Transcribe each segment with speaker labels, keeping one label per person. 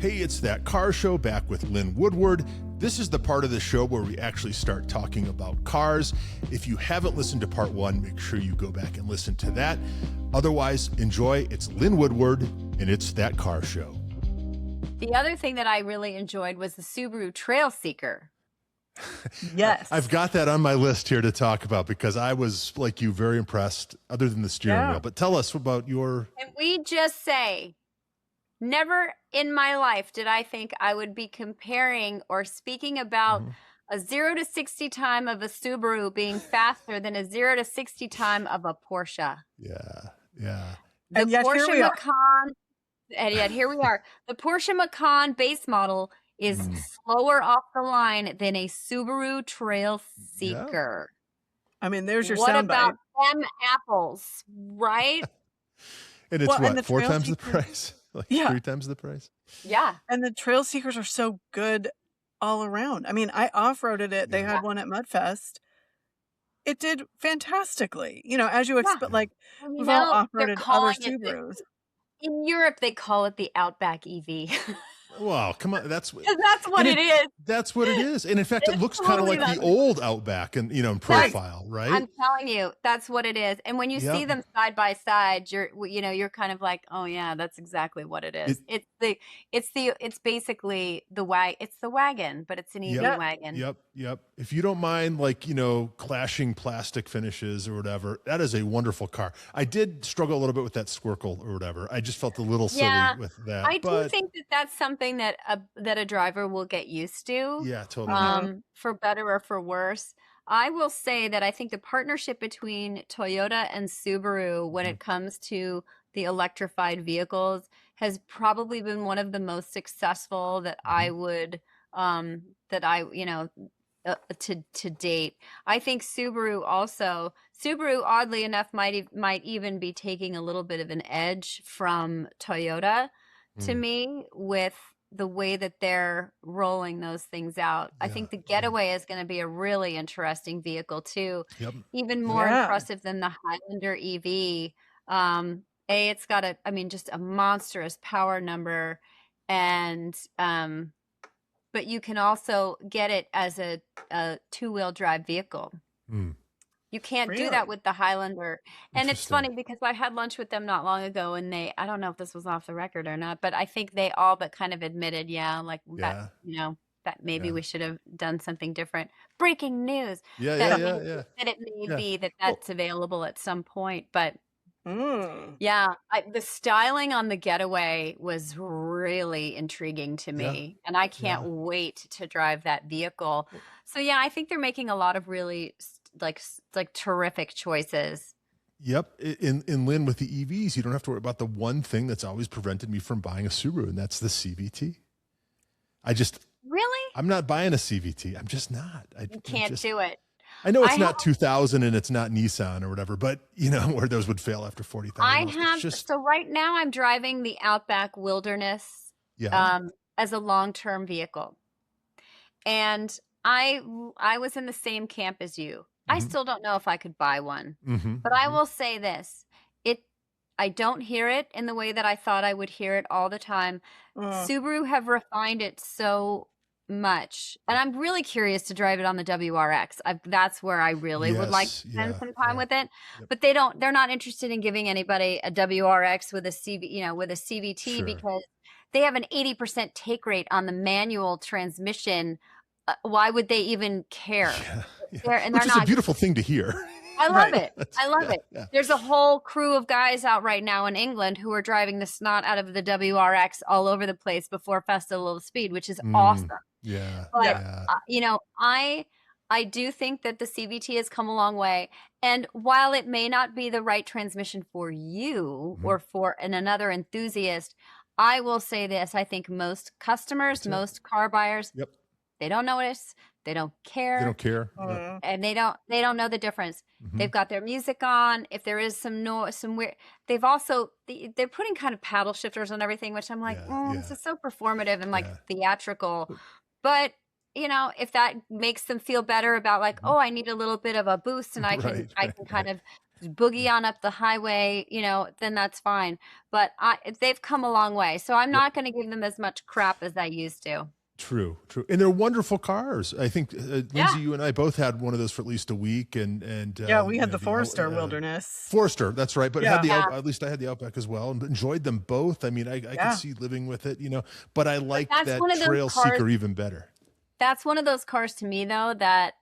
Speaker 1: Hey, it's That Car Show back with Lyn Woodward. This is the part of the show where we actually start talking about cars. If you haven't listened to part one, make sure you go back and listen to that. Otherwise, enjoy. It's Lyn Woodward, and it's That Car Show.
Speaker 2: The other thing that I really enjoyed was the Subaru Trailseeker.
Speaker 3: Yes.
Speaker 1: I've got that on my list here to talk about because I was, like you, very impressed, other than the steering wheel. But tell us about your...
Speaker 2: And we just say... Never in my life did I think I would be comparing or speaking about a 0 to 60 time of a Subaru being faster than a 0 to 60 time of a Porsche.
Speaker 1: Yeah, yeah.
Speaker 2: The
Speaker 3: And yet
Speaker 2: Porsche
Speaker 3: here we are.
Speaker 2: Macan, and yet here we are. The Porsche Macan base model is slower off the line than a Subaru Trailseeker.
Speaker 3: I mean, there's your
Speaker 2: What
Speaker 3: soundbite.
Speaker 2: about them apples, right?
Speaker 1: And it's
Speaker 3: Well, and
Speaker 1: what,
Speaker 3: the
Speaker 1: 4 times the
Speaker 3: Trailseeker-
Speaker 1: price? Like
Speaker 3: Yeah.
Speaker 1: 3 times the price?
Speaker 2: Yeah.
Speaker 3: And the trail seekers are so good all around. I mean, I off-roaded it. They
Speaker 1: Yeah.
Speaker 3: had one at Mudfest. It did fantastically. You know, as you expect, like
Speaker 2: Well,
Speaker 3: we've all off-roaded other
Speaker 2: calling it
Speaker 3: Subarus.
Speaker 2: in Europe, they call it the Outback EV.
Speaker 1: Wow, come on. That's
Speaker 2: Because that's what it is.
Speaker 1: That's what it is. And in fact, it
Speaker 2: It's
Speaker 1: looks kind of
Speaker 2: totally
Speaker 1: like the
Speaker 2: that.
Speaker 1: old Outback and, you know, in profile, right?
Speaker 2: I'm telling you, that's what it is. And when you see them side by side, you're kind of like, oh yeah, that's exactly what it is. It's basically the wagon, but it's an EV wagon.
Speaker 1: Yep. If you don't mind, like, you know, clashing plastic finishes or whatever, that is a wonderful car. I did struggle a little bit with that Squircle or whatever. I just felt a little silly with that.
Speaker 2: I do think that that's something that a driver will get used to.
Speaker 1: Yeah, totally.
Speaker 2: For better or for worse. I will say that I think the partnership between Toyota and Subaru when it comes to the electrified vehicles has probably been one of the most successful that I would to date. I think Subaru oddly enough might even be taking a little bit of an edge from Toyota to me with the way that they're rolling those things out. I think the Getaway is going to be a really interesting vehicle too. Even more impressive than the Highlander EV. It's got just a monstrous power number, and but you can also get it as a 2-wheel drive vehicle. You can't do that with the Highlander. And it's funny because I had lunch with them not long ago, and I don't know if this was off the record or not, but I think they all but kind of admitted, that maybe we should have done something different. Breaking news. That it may be that's available at some point, but the styling on the Getaway was really intriguing to me, and I can't wait to drive that vehicle. So I think they're making a lot of really like terrific choices.
Speaker 1: Yep. In Lyn, with the EVs, you don't have to worry about the one thing that's always prevented me from buying a Subaru, and that's the CVT. I'm not buying a CVT. I'm just not.
Speaker 2: You can't do it.
Speaker 1: I know it's not 2000 and it's not Nissan or whatever, but you know, where those would fail after 40,000.
Speaker 2: So right now I'm driving the Outback Wilderness as a long-term vehicle. And I was in the same camp as you. I still don't know if I could buy one, but I will say this. I don't hear it in the way that I thought I would hear it all the time. Subaru have refined it so much, and I'm really curious to drive it on the WRX. That's where I really would like to spend some time with it. But they're not interested in giving anybody a WRX with a CVT because they have an 80% take rate on the manual transmission. Why would they even care?
Speaker 1: Which is a beautiful thing to hear.
Speaker 2: I love it. I love it. There's a whole crew of guys out right now in England who are driving the snot out of the WRX all over the place before Festival of Speed, which is awesome. But I do think that the CVT has come a long way. And while it may not be the right transmission for you or for another enthusiast, I will say this. I think most customers, most car buyers, they don't notice. They don't care. And they don't know the difference. They've got their music on. If there is some noise, some weird, they're putting kind of paddle shifters on everything, which I'm like, this is so performative and like theatrical. But if that makes them feel better about like, oh, I need a little bit of a boost and I can kind of boogie on up the highway, then that's fine. But they've come a long way. So I'm
Speaker 1: Yep.
Speaker 2: not going to give them as much crap as I used to.
Speaker 1: True. And they're wonderful cars. I think, Lindsay, you and I both had one of those for at least a week. And
Speaker 3: Yeah, we had the Forester Wilderness.
Speaker 1: Forester, that's right. But
Speaker 3: Yeah.
Speaker 1: at least I had the Outback as well and enjoyed them both. I mean, I could see living with it, but I like that Trailseeker even better.
Speaker 2: That's one of those cars to me, though, that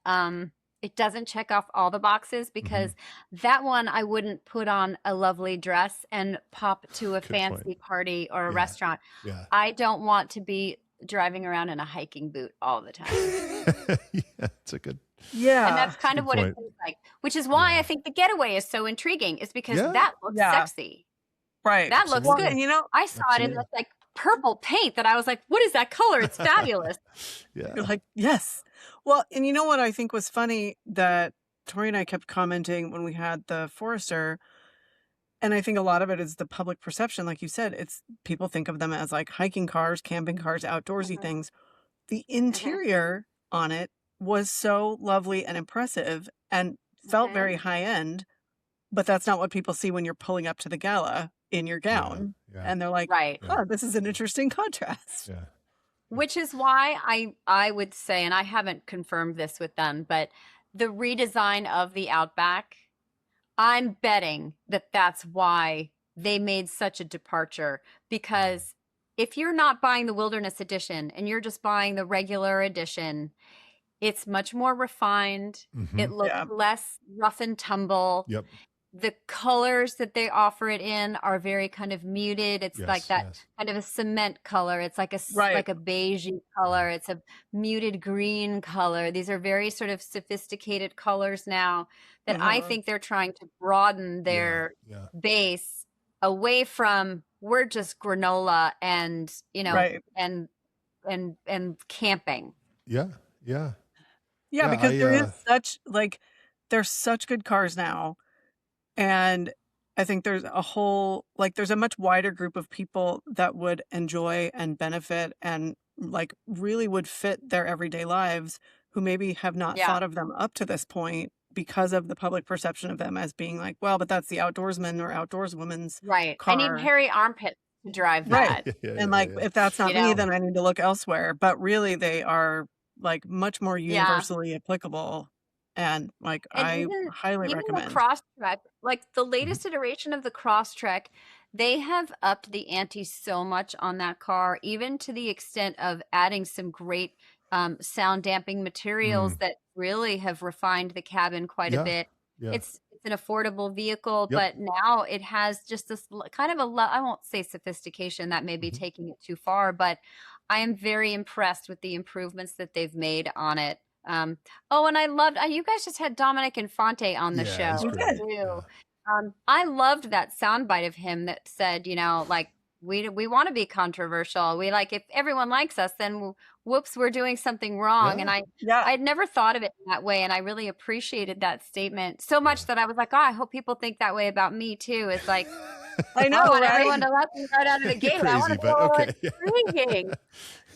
Speaker 2: it doesn't check off all the boxes, because that one I wouldn't put on a lovely dress and pop to a fancy party or a restaurant.
Speaker 1: Yeah.
Speaker 2: I don't want to be driving around in a hiking boot all the time.
Speaker 1: It's a good.
Speaker 3: Yeah.
Speaker 2: And that's kind of what it feels like, which is why I think the Getaway is so intriguing, is because that looks sexy.
Speaker 3: Right.
Speaker 2: That looks good. And I saw it in this like purple paint that I was like, what is that color? It's fabulous.
Speaker 3: You're like, yes. Well, and you know what I think was funny, that Tori and I kept commenting when we had the Forester, and I think a lot of it is the public perception. Like you said, it's people think of them as like hiking cars, camping cars, outdoorsy things. The interior on it was so lovely and impressive and felt very high end, but that's not what people see when you're pulling up to the gala in your gown. And they're like, oh, this is an interesting contrast.
Speaker 1: Yeah.
Speaker 2: Which is why I would say, and I haven't confirmed this with them, but the redesign of the Outback, I'm betting that that's why they made such a departure, because if you're not buying the Wilderness Edition and you're just buying the regular edition, it's much more refined. It looks less rough and tumble.
Speaker 1: Yep.
Speaker 2: The colors that they offer it in are very kind of muted. It's like that kind of a cement color. It's like a beigey color. It's a muted green color. These are very sort of sophisticated colors now that I think they're trying to broaden their base away from, we're just granola and, and camping.
Speaker 1: Yeah.
Speaker 3: Because there is such there's such good cars now. And I think there's there's a much wider group of people that would enjoy and benefit and really would fit their everyday lives, who maybe have not thought of them up to this point because of the public perception of them as being like, well, but that's the outdoorsman or outdoorswoman's car.
Speaker 2: I need hairy armpits to drive that.
Speaker 3: If that's not me, then I need to look elsewhere. But really, they are much more universally applicable. And I highly recommend
Speaker 2: the Crosstrek, the latest iteration of the Crosstrek. They have upped the ante so much on that car, even to the extent of adding some great sound damping materials that really have refined the cabin quite a bit. It's an affordable vehicle, but now it has just this kind of I won't say sophistication, that may be taking it too far, but I am very impressed with the improvements that they've made on it. And I loved, you guys just had Dominic Infante on the show. Too. I loved that soundbite of him that said, we want to be controversial. We if everyone likes us, then whoops, we're doing something wrong. And I'd never thought of it that way. And I really appreciated that statement so much that I was like, I hope people think that way about me too. It's like,
Speaker 3: I know,
Speaker 2: I want everyone to let me right out of the gate. I want to go intriguing.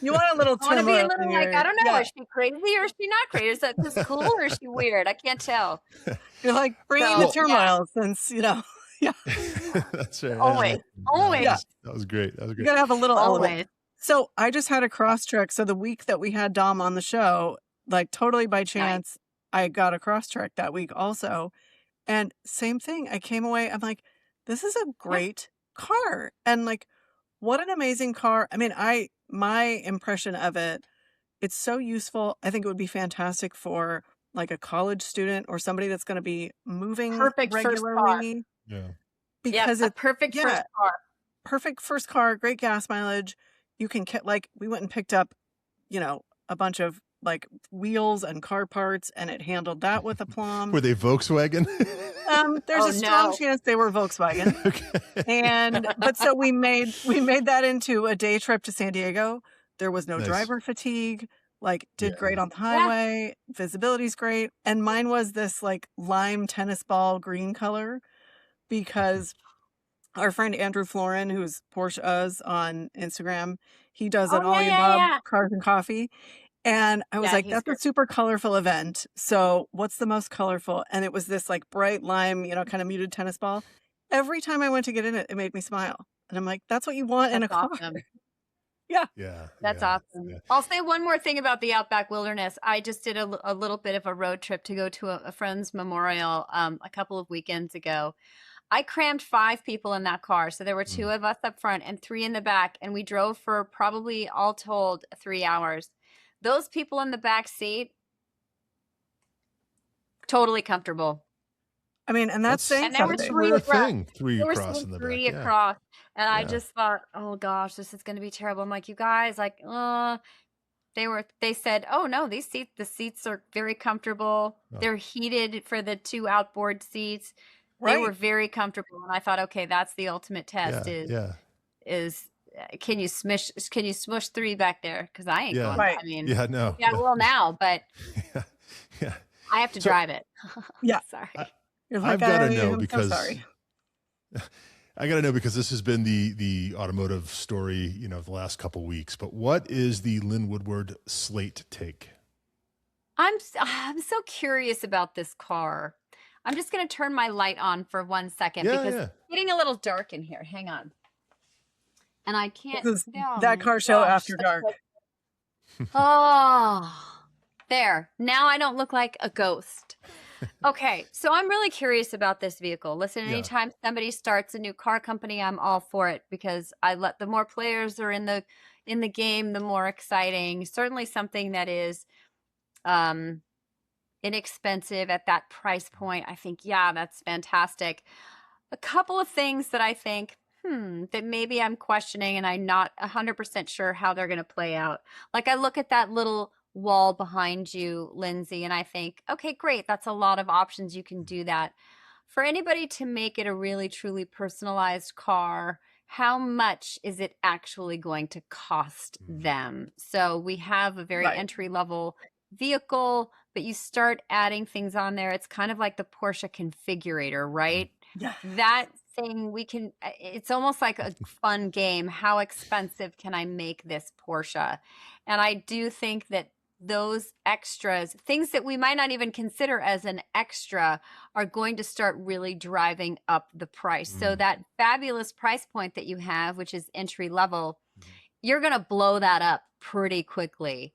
Speaker 3: You want a little
Speaker 2: I want to be a little I don't know, is she crazy or is she not crazy? Is that just cool or is she weird? I can't tell.
Speaker 3: You're bringing the turmoil since,
Speaker 1: That's right.
Speaker 2: Always.
Speaker 1: That was great.
Speaker 3: You got to have a little element. So I just had a Crosstrek. So the week that we had Dom on the show, totally by chance, I got a Crosstrek that week also. And same thing. I came away, I'm like, this is a great car. And what an amazing car. I mean, my impression of it, it's so useful. I think it would be fantastic for a college student or somebody that's going to be moving regularly. Because it's
Speaker 2: perfect first car.
Speaker 3: Perfect first car, great gas mileage. You can we went and picked up, a bunch of wheels and car parts, and it handled that with aplomb.
Speaker 1: Were they Volkswagen?
Speaker 3: There's a strong chance they were Volkswagen. But so we made that into a day trip to San Diego. There was no driver fatigue. Did great on the highway. Visibility's great. And mine was this lime tennis ball green color, because our friend Andrew Florin, who's Porsche Uz on Instagram, he does an All You Bob Cars and Coffee. And I was
Speaker 2: Yeah,
Speaker 3: like,
Speaker 2: he's
Speaker 3: that's a
Speaker 2: great.
Speaker 3: super colorful event. So what's the most colorful? And it was this like bright lime, kind of muted tennis ball. Every time I went to get in it, it made me smile. And I'm like, that's what you want in
Speaker 2: That's
Speaker 3: a car.
Speaker 2: awesome.
Speaker 3: Yeah.
Speaker 1: Yeah,
Speaker 2: That's
Speaker 1: yeah,
Speaker 2: awesome.
Speaker 1: yeah.
Speaker 2: I'll say one more thing about the Outback Wilderness. I just did a little bit of a road trip to go to a friend's memorial a couple of weekends ago. I crammed 5 people in that car. So there were 2 of us up front and 3 in the back. And we drove for probably all told 3 hours. Those people in the back seat, totally comfortable.
Speaker 3: I mean, and that's saying
Speaker 2: And there were
Speaker 1: That's a
Speaker 3: something.
Speaker 2: three
Speaker 1: rare
Speaker 2: across.
Speaker 1: thing. 3
Speaker 2: There were
Speaker 1: across in the back.
Speaker 2: 3
Speaker 1: Yeah,
Speaker 2: across. And I
Speaker 1: yeah.
Speaker 2: just thought, oh gosh, this is going to be terrible. I'm like, you guys, like, they said, oh no, the seats are very comfortable.
Speaker 1: Oh.
Speaker 2: They're heated for the 2 outboard seats. They were
Speaker 3: Right.
Speaker 2: very comfortable. And I thought, okay, that's the ultimate test
Speaker 1: Yeah,
Speaker 2: is can you smush 3 back there? Because I ain't
Speaker 1: yeah,
Speaker 2: going.
Speaker 3: Right.
Speaker 2: I mean,
Speaker 1: yeah. No,
Speaker 2: yeah, well now, but
Speaker 1: yeah, yeah.
Speaker 2: I have to
Speaker 1: So
Speaker 2: drive it.
Speaker 3: Yeah.
Speaker 2: Sorry.
Speaker 3: You're
Speaker 1: I've
Speaker 3: like,
Speaker 1: got to
Speaker 3: I
Speaker 1: know
Speaker 3: am so
Speaker 1: because
Speaker 3: sorry.
Speaker 1: I got to know because this has been the automotive story, the last couple weeks. But what is the Lyn Woodward SLATE take?
Speaker 2: I'm so curious about this car. I'm just going to turn my light on for 1 second
Speaker 1: Yeah,
Speaker 2: because
Speaker 1: yeah.
Speaker 2: it's getting a little dark in here. Hang on. And I can't.
Speaker 3: This is
Speaker 2: Oh
Speaker 3: that
Speaker 2: my
Speaker 3: car show
Speaker 2: gosh,
Speaker 3: after
Speaker 2: that's
Speaker 3: dark.
Speaker 2: like- oh, there. Now I don't look like a ghost. Okay, so I'm really curious about this vehicle. Listen,
Speaker 1: Yeah.
Speaker 2: anytime somebody starts a new car company, I'm all for it because the more players are in the game, the more exciting. Certainly something that is inexpensive at that price point. I think, yeah, that's fantastic. A couple of things that I think, that maybe I'm questioning and I'm not 100% sure how they're going to play out. Like I look at that little wall behind you, Lindsay, and I think, okay, great. That's a lot of options. You can do that. For anybody to make it a really, truly personalized car, how much is it actually going to cost them? So we have a very
Speaker 3: Right.
Speaker 2: entry level vehicle, but you start adding things on there. It's kind of like the Porsche configurator, right?
Speaker 3: Yeah.
Speaker 2: That thing it's almost like a fun game. How expensive can I make this Porsche? And I do think that those extras, things that we might not even consider as an extra, are going to start really driving up the price. So that fabulous price point that you have, which is entry level, you're going to blow that up pretty quickly.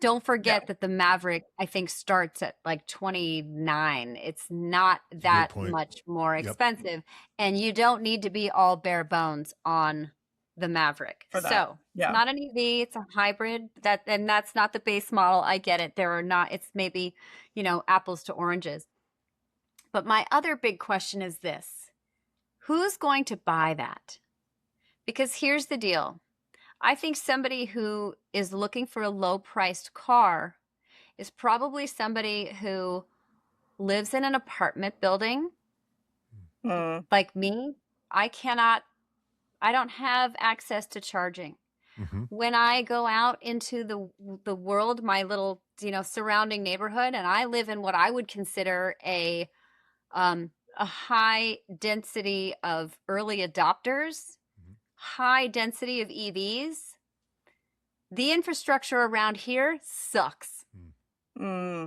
Speaker 2: Don't forget that the Maverick, I think, starts at like 29. It's not that
Speaker 1: point.
Speaker 2: much more
Speaker 1: Yep.
Speaker 2: expensive. And you don't need to be all bare bones on the Maverick.
Speaker 3: For that.
Speaker 2: So
Speaker 3: Yeah.
Speaker 2: it's not an EV, it's a hybrid. And that's not the base model. I get it. It's maybe, apples to oranges. But my other big question is this: who's going to buy that? Because here's the deal. I think somebody who is looking for a low-priced car is probably somebody who lives in an apartment building. Like me. I don't have access to charging. When I go out into the world, my little, surrounding neighborhood, and I live in what I would consider a high density of early adopters, high density of EVs, the infrastructure around here sucks.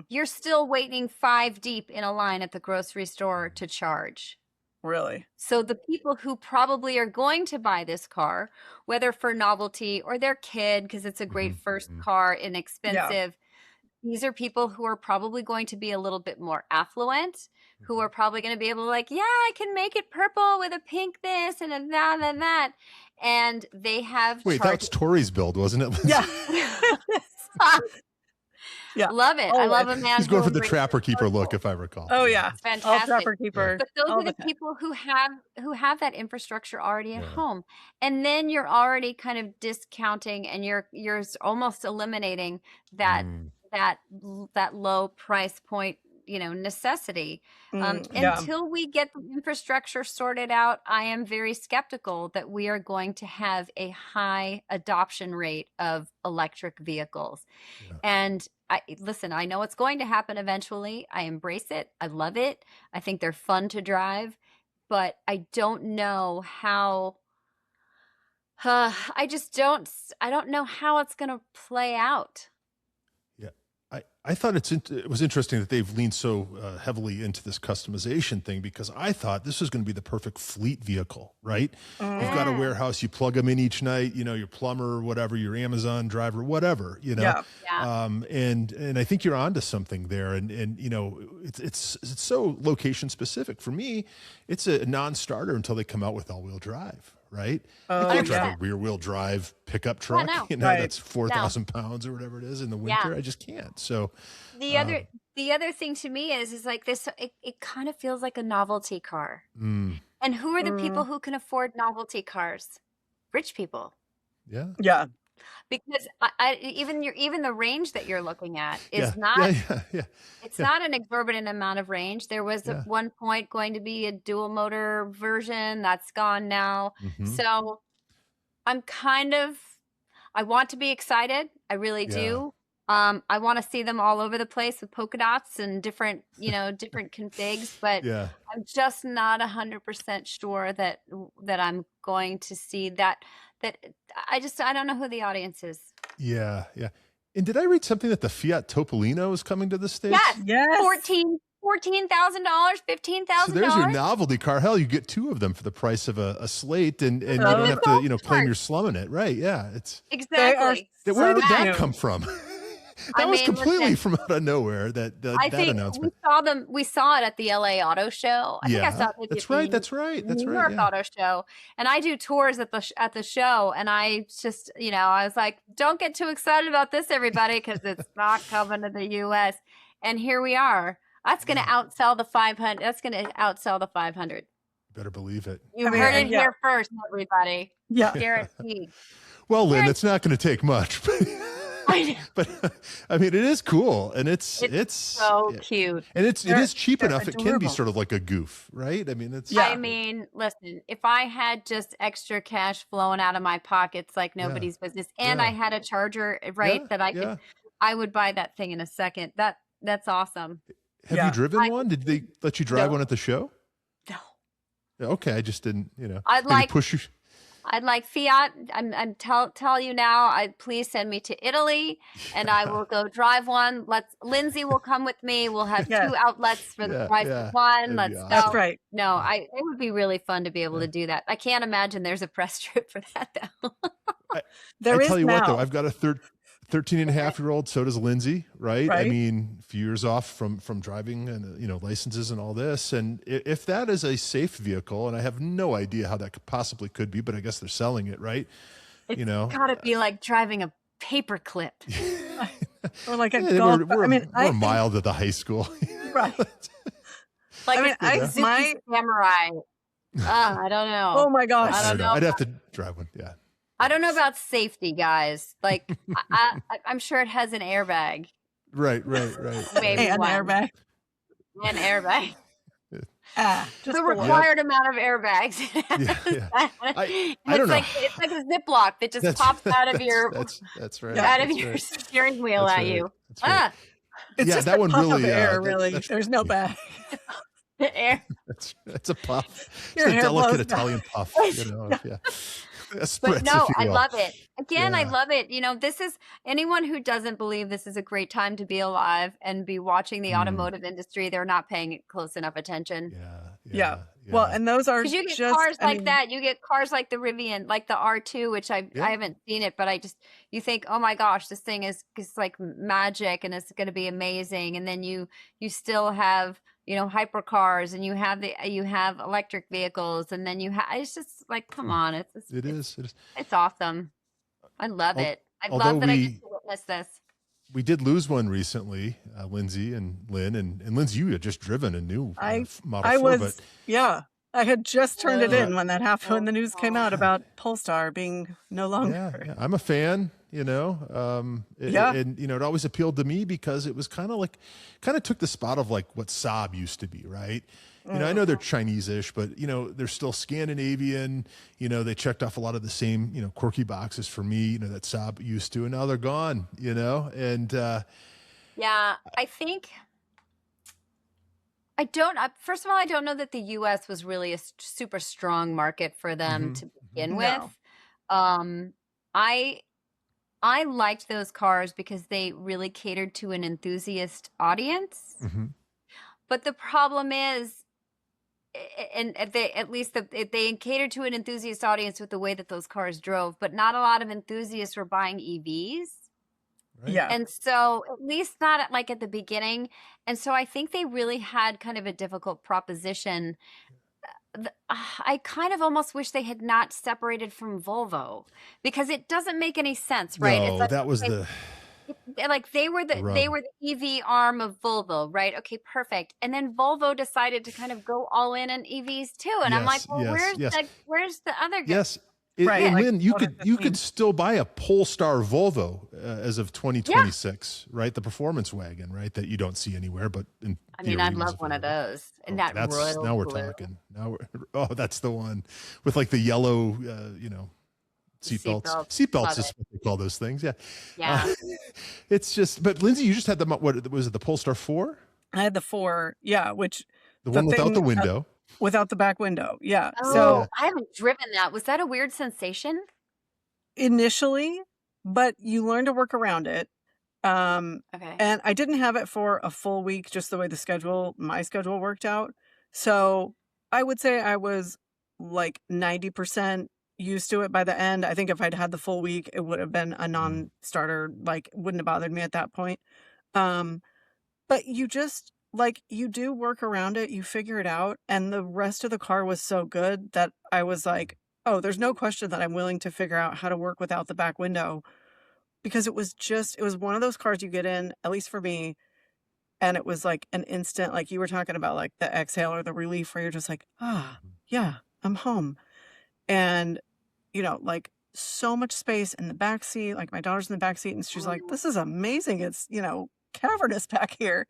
Speaker 2: You're still waiting 5 deep in a line at the grocery store to charge.
Speaker 3: Really?
Speaker 2: So the people who probably are going to buy this car, whether for novelty or their kid, because it's a great first car, inexpensive, these are people who are probably going to be a little bit more affluent, who are probably going to be able to I can make it purple with a pink this and a that and that. And they have
Speaker 1: Wait, that's Tori's build, wasn't it?
Speaker 3: Yeah. Yeah.
Speaker 2: Love it. I love a man.
Speaker 1: He's going for the
Speaker 2: who
Speaker 1: Trapper Keeper look, if I recall.
Speaker 3: Oh yeah.
Speaker 2: It's fantastic.
Speaker 3: All Trapper Keeper.
Speaker 2: But those
Speaker 3: all
Speaker 2: are the
Speaker 3: time.
Speaker 2: people who have that infrastructure already at home. And then you're already kind of discounting and you're almost eliminating that low price point, necessity. Until we get the infrastructure sorted out, I am very skeptical that we are going to have a high adoption rate of electric vehicles. And listen, I know it's going to happen eventually. I embrace it. I love it. I think they're fun to drive, but I don't know how. I don't know how it's going to play out.
Speaker 1: I thought it was interesting that they've leaned so heavily into this customization thing, because I thought this was going to be the perfect fleet vehicle, right? You've got a
Speaker 2: Mm.
Speaker 1: warehouse, you plug them in each night, your plumber, whatever, your Amazon driver, whatever,
Speaker 3: Yeah.
Speaker 2: Yeah.
Speaker 1: and I think you're onto something there. And it's so location specific. For me, it's a non-starter until they come out with all-wheel drive, right? I
Speaker 3: Oh,
Speaker 1: can't drive
Speaker 3: yeah.
Speaker 1: a rear-wheel drive pickup
Speaker 2: Yeah,
Speaker 1: truck,
Speaker 2: no.
Speaker 3: Right.
Speaker 1: that's 4,000 pounds or whatever it is in the
Speaker 2: Yeah.
Speaker 1: winter. I just can't. So,
Speaker 2: The other
Speaker 1: um,
Speaker 2: the other thing to me is like this, it kind of feels like a novelty car.
Speaker 1: mm,
Speaker 2: And who are the people
Speaker 3: Mm,
Speaker 2: who can afford novelty cars? Rich people.
Speaker 1: yeah,
Speaker 3: yeah.
Speaker 2: Because even the range that you're looking at
Speaker 1: yeah,
Speaker 2: is not,
Speaker 1: yeah,
Speaker 2: it's
Speaker 1: yeah,
Speaker 2: not an exorbitant amount of range. There was at
Speaker 1: yeah.
Speaker 2: one point going to be a dual motor version that's gone now.
Speaker 1: Hmm.
Speaker 2: So I'm I want to be excited. I really
Speaker 1: Yeah,
Speaker 2: do. I want to see them all over the place with polka dots and different configs, but
Speaker 1: yeah,
Speaker 2: I'm just not 100% sure that I'm going to see that. I don't know who the audience is.
Speaker 1: yeah, yeah. And did I read something that the Fiat Topolino is coming to the States?
Speaker 2: Yes,
Speaker 3: Yes.
Speaker 2: $14,000,
Speaker 1: So there's your
Speaker 2: $15,000.
Speaker 1: novelty car. Hell, you get two of them for the price of a Slate, and you
Speaker 3: Oh,
Speaker 1: don't have to, claim
Speaker 2: Smart.
Speaker 1: you're slumming it, right? Yeah,
Speaker 3: They are
Speaker 2: Exactly.
Speaker 1: where
Speaker 3: so
Speaker 1: did that
Speaker 3: cute.
Speaker 1: come from?
Speaker 2: I
Speaker 1: That was
Speaker 2: mean,
Speaker 1: completely
Speaker 2: listen,
Speaker 1: from out of nowhere. That
Speaker 2: I think
Speaker 1: announcement.
Speaker 2: we saw it at the LA Auto Show. I think I saw
Speaker 1: Yeah,
Speaker 2: it maybe
Speaker 1: that's
Speaker 2: at the
Speaker 1: right. That's right. That's
Speaker 2: New
Speaker 1: right.
Speaker 2: York
Speaker 1: Yeah,
Speaker 2: Auto Show, and I do tours at the show, and I just I was like, don't get too excited about this, everybody, because it's not coming to the U.S. And here we are. That's going to
Speaker 1: yeah.
Speaker 2: outsell the 500. That's going to outsell the 500.
Speaker 1: Better believe it.
Speaker 2: You
Speaker 3: I mean,
Speaker 2: heard
Speaker 3: and
Speaker 2: it
Speaker 3: yeah,
Speaker 2: here first, everybody.
Speaker 3: yeah.
Speaker 2: Guaranteed.
Speaker 1: Well, Lynn,
Speaker 2: Guaranteed.
Speaker 1: it's not going to take much,
Speaker 2: I know.
Speaker 1: but I mean, it is cool, and it's
Speaker 2: So cute.
Speaker 1: and it
Speaker 3: They're
Speaker 1: is cheap
Speaker 3: they're
Speaker 1: enough. It can be
Speaker 3: adorable.
Speaker 1: sort of like a goof, right? I mean, it's
Speaker 3: Yeah.
Speaker 2: I mean, listen, if I had just extra cash flowing out of my pockets like
Speaker 1: yeah,
Speaker 2: nobody's business, and I
Speaker 1: yeah,
Speaker 2: had a charger, right,
Speaker 1: yeah,
Speaker 2: that
Speaker 1: yeah.
Speaker 2: I would buy that thing in a second. That's awesome.
Speaker 1: Have you
Speaker 3: Yeah.
Speaker 1: driven
Speaker 2: I
Speaker 1: one? Did they let you drive
Speaker 3: No.
Speaker 1: one at the show?
Speaker 2: no.
Speaker 1: Yeah, okay, I just didn't,
Speaker 2: I'd
Speaker 1: maybe
Speaker 2: like
Speaker 1: push you.
Speaker 2: I'd like Fiat. I'm tell you now. Please send me to Italy, and I will go drive one. Lindsay will come with me. We'll have
Speaker 3: Yes.
Speaker 2: 2 outlets for the
Speaker 1: Yeah,
Speaker 2: price
Speaker 1: yeah,
Speaker 2: of one.
Speaker 1: that'd be
Speaker 2: Let's
Speaker 3: That's
Speaker 1: awesome.
Speaker 2: go.
Speaker 3: right.
Speaker 2: No,
Speaker 1: Yeah,
Speaker 2: it would be really fun to be able
Speaker 1: yeah.
Speaker 2: to do that. I can't imagine there's a press trip for that though.
Speaker 1: I
Speaker 3: There is
Speaker 1: tell you what, though,
Speaker 3: now,
Speaker 1: I've got a 13 and a half year old. So does Lindsay, right? I
Speaker 3: right?
Speaker 1: mean, a few years off from driving and, licenses and all this. And if that is a safe vehicle, and I have no idea how that possibly could be, but I guess they're selling it, right?
Speaker 2: It's
Speaker 1: You know,
Speaker 2: got to be like driving a paperclip.
Speaker 3: Or like a
Speaker 1: yeah,
Speaker 3: golf.
Speaker 1: we're
Speaker 3: I mean, I
Speaker 1: a
Speaker 3: think
Speaker 1: mile to the high school.
Speaker 3: right.
Speaker 2: Like
Speaker 3: I mean,
Speaker 2: a
Speaker 3: I
Speaker 1: Yeah.
Speaker 2: Suzuki
Speaker 3: my
Speaker 2: Samurai. I don't know.
Speaker 3: oh my
Speaker 1: I
Speaker 3: gosh.
Speaker 2: I
Speaker 1: don't
Speaker 2: don't
Speaker 1: know.
Speaker 2: know.
Speaker 1: I'd have to drive one. Yeah.
Speaker 2: I don't know about safety, guys. Like I'm sure it has an airbag,
Speaker 1: Right.
Speaker 2: maybe
Speaker 3: And
Speaker 2: one,
Speaker 3: airbag.
Speaker 2: an airbag.
Speaker 3: Just
Speaker 2: The
Speaker 3: the one.
Speaker 2: required amount of airbags.
Speaker 1: Yeah. I
Speaker 2: It's
Speaker 1: don't know.
Speaker 2: like it's like a Ziploc that just pops out of your
Speaker 1: that's right.
Speaker 3: Yeah.
Speaker 2: out of
Speaker 1: That's
Speaker 2: your
Speaker 1: right.
Speaker 2: steering wheel
Speaker 1: That's
Speaker 2: at
Speaker 1: right.
Speaker 2: you.
Speaker 1: That's right.
Speaker 2: Ah,
Speaker 3: It's
Speaker 1: Yeah,
Speaker 3: just
Speaker 1: that
Speaker 3: a
Speaker 1: one
Speaker 3: puff
Speaker 1: really,
Speaker 3: of air,
Speaker 1: that-
Speaker 3: really.
Speaker 1: that's-
Speaker 3: There's no bag.
Speaker 2: the air.
Speaker 1: That's a puff.
Speaker 3: Your
Speaker 1: It's a
Speaker 3: hair
Speaker 1: delicate
Speaker 3: blows back.
Speaker 1: Italian puff, Yeah. A
Speaker 2: But
Speaker 1: spritz,
Speaker 2: no,
Speaker 1: if you
Speaker 2: I
Speaker 1: will.
Speaker 2: love it. Again, I
Speaker 1: Yeah.
Speaker 2: love it. This is anyone who doesn't believe this is a great time to be alive and be watching the
Speaker 1: Mm.
Speaker 2: automotive industry, they're not paying close enough attention.
Speaker 3: Yeah. Well, and those are
Speaker 2: Because you get
Speaker 3: just,
Speaker 2: cars
Speaker 3: I
Speaker 2: like
Speaker 3: mean,
Speaker 2: that. You get cars like the Rivian, like the R2, which I
Speaker 1: Yeah.
Speaker 2: haven't seen it, but you think, oh my gosh, this thing is like magic and it's going to be amazing. And then you still have, hypercars, and you have electric vehicles, and then it's just like, come on,
Speaker 1: It is.
Speaker 2: it's awesome. I love
Speaker 1: Al-
Speaker 2: it. I
Speaker 1: although
Speaker 2: love that I get to witness this.
Speaker 1: We did lose one recently, Lindsay and Lynn, and Lindsay, you had just driven a new Model
Speaker 3: I
Speaker 1: 4,
Speaker 3: was,
Speaker 1: but
Speaker 3: yeah, I had just turned it in when that happened, when the news came out
Speaker 2: Oh.
Speaker 3: about Polestar being no longer.
Speaker 1: yeah, I'm a fan,
Speaker 3: Yeah.
Speaker 1: and it always appealed to me because it was kind of took the spot of like what Saab used to be, right? I know they're Chinese-ish, but they're still Scandinavian. They checked off a lot of the same quirky boxes for me, that Saab used to, and now they're gone. And
Speaker 2: Yeah, I think I don't. First of all, I don't know that the U.S. was really a super strong market for them
Speaker 1: Mhm,
Speaker 2: to begin
Speaker 3: No.
Speaker 2: with. Um, I I liked those cars because they really catered to an enthusiast audience.
Speaker 1: Mm-hmm.
Speaker 2: But the problem is, and they at least they catered to an enthusiast audience with the way that those cars drove, but not a lot of enthusiasts were buying EVs.
Speaker 1: Right.
Speaker 3: Yeah.
Speaker 2: And so at least not at, like at the beginning. And so I think they really had kind of a difficult proposition. I kind of almost wish they had not separated from Volvo, because it doesn't make any sense, right? It's
Speaker 1: No,
Speaker 2: like,
Speaker 1: that was
Speaker 2: okay, like they were
Speaker 1: the rub.
Speaker 2: the EV arm of Volvo, right? Okay, perfect. And then Volvo decided to kind of go all in on EVs too. And I'm like,
Speaker 1: Yes,
Speaker 2: well,
Speaker 1: yes.
Speaker 2: where's the other guy?
Speaker 1: Yes.
Speaker 3: Right,
Speaker 1: And
Speaker 3: like
Speaker 1: Lynn, you
Speaker 3: Motor
Speaker 1: could
Speaker 3: 15.
Speaker 1: still buy a Polestar Volvo as of 2026, right? The performance wagon, right? That you don't see anywhere, but in
Speaker 2: I mean,
Speaker 1: theory
Speaker 2: I'd
Speaker 1: is
Speaker 2: love one of
Speaker 1: available.
Speaker 2: those. And that
Speaker 1: That's
Speaker 2: royal
Speaker 1: now we're
Speaker 2: blue
Speaker 1: talking. Oh, that's the one with like the yellow, seatbelts.
Speaker 2: seatbelt.
Speaker 1: Seatbelts
Speaker 2: Love
Speaker 1: is
Speaker 2: it.
Speaker 1: what they call those things. Yeah.
Speaker 2: Yeah.
Speaker 1: It's just, but Lindsay, you just had what was it? The Polestar 4?
Speaker 3: I had the 4, yeah, which
Speaker 1: The
Speaker 3: the
Speaker 1: one without the
Speaker 3: thing
Speaker 1: window.
Speaker 3: without the back window. Yeah.
Speaker 2: Oh,
Speaker 3: So
Speaker 2: I haven't driven that. Was that a weird sensation?
Speaker 3: initially, but you learn to work around it.
Speaker 2: Okay.
Speaker 3: And I didn't have it for a full week, just the way my schedule worked out. So I would say I was like 90% used to it by the end. I think if I'd had the full week, it would have been a non-starter, like wouldn't have bothered me at that point. But you just like, you do work around it, you figure it out. And the rest of the car was so good that I was like, oh, there's no question that I'm willing to figure out how to work without the back window, because it was one of those cars you get in, at least for me, and it was like an instant, like you were talking about, like the exhale or the relief, where you're just like, yeah, I'm home. And, like so much space in the back seat, like my daughter's in the back seat and she's like, this is amazing. It's, cavernous back here.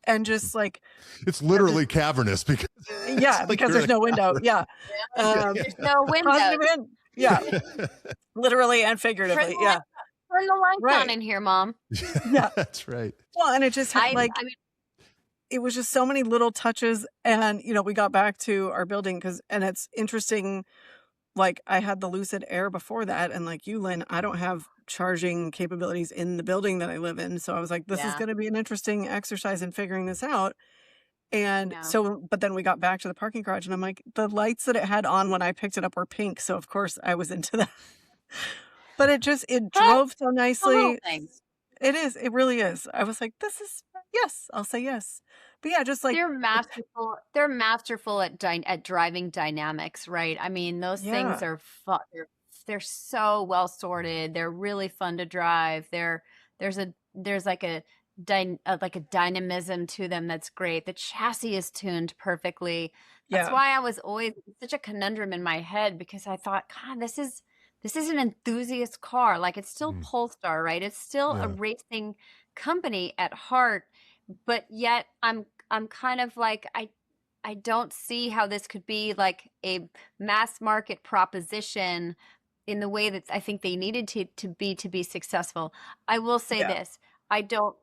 Speaker 3: And just like,
Speaker 1: It's literally cavernous because
Speaker 3: yeah, because there's no window. Yeah.
Speaker 2: There's no window.
Speaker 3: Positive end. Yeah. Literally and figuratively. Yeah.
Speaker 2: Turn the lights
Speaker 3: Right.
Speaker 2: on in here, Mom.
Speaker 3: Yeah.
Speaker 1: That's right.
Speaker 3: Well, and it just had
Speaker 2: I mean,
Speaker 3: it was just so many little touches. And, we got back to our building and it's interesting. Like I had the Lucid Air before that. And like you, Lynn, I don't have charging capabilities in the building that I live in. So I was like, this is going to be an interesting exercise in figuring this out. And so, but then we got back to the parking garage and I'm like, the lights that it had on when I picked it up were pink. So of course I was into that. But it drove so nicely. It is. It really is. I was like, yes, I'll say yes. But yeah, just like
Speaker 2: they're masterful. They're masterful at driving dynamics, right? I mean, those things are fun. They're so well sorted. They're really fun to drive. There's like a dynamism to them that's great. The chassis is tuned perfectly. That's why I was always such a conundrum in my head, because I thought, God, this is an enthusiast car. Like it's still Polestar, right? It's still a racing company at heart, but yet I'm kind of like, I don't see how this could be like a mass market proposition in the way that I think they needed to be successful. I will say this. I don't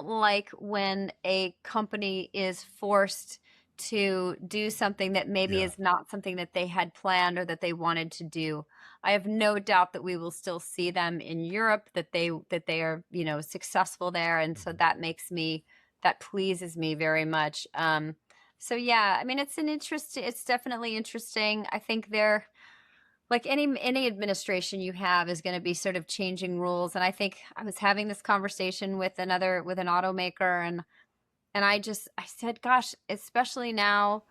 Speaker 2: like when a company is forced to do something that maybe is not something that they had planned or that they wanted to do. I have no doubt that we will still see them in Europe, that they are, successful there. And so that pleases me very much. So yeah, I mean, it's definitely interesting. I think they're like any administration you have is going to be sort of changing rules. And I think I was having this conversation with an automaker, and I said, gosh, especially now,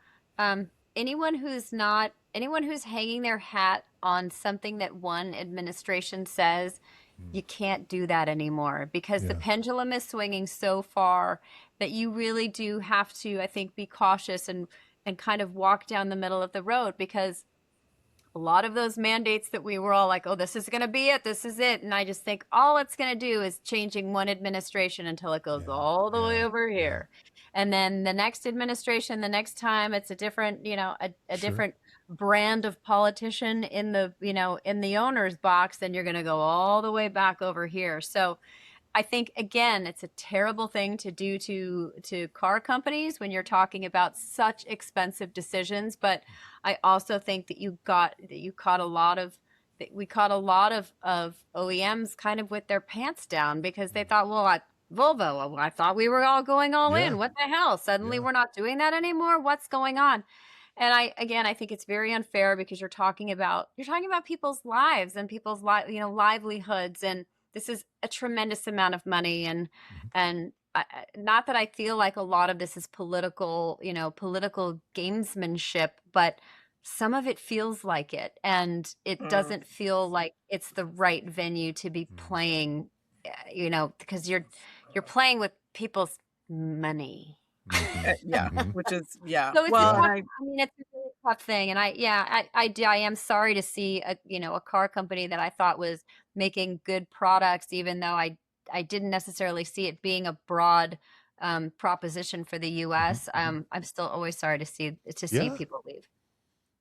Speaker 2: anyone who's hanging their hat on something that one administration says, you can't do that anymore, because the pendulum is swinging so far that you really do have to, I think, be cautious and kind of walk down the middle of the road, because a lot of those mandates that we were all like, oh, this is going to be it, this is it. And I just think all it's going to do is changing one administration until it goes all the way over here. And then the next administration, the next time it's a different, a different brand of politician in the owner's box, then you're going to go all the way back over here. So I think, again, it's a terrible thing to do to car companies when you're talking about such expensive decisions. But I also think that you caught a lot of we caught a lot of OEMs kind of with their pants down because they thought, well, Volvo, I thought we were all going all
Speaker 1: Yeah.
Speaker 2: in. What the hell? Suddenly we're not doing that anymore. What's going on? And I think it's very unfair because you're talking about people's lives and people's livelihoods, and this is a tremendous amount of money, and not that I feel like a lot of this is political gamesmanship, but some of it feels like it, and it doesn't feel like it's the right venue to be playing, because you're playing with people's money.
Speaker 3: Yeah, which is
Speaker 2: So it's
Speaker 3: well,
Speaker 2: tough. I mean, it's a really tough thing, and I am sorry to see a car company that I thought was making good products, even though I didn't necessarily see it being a broad proposition for the U.S. I'm still always sorry to see people leave.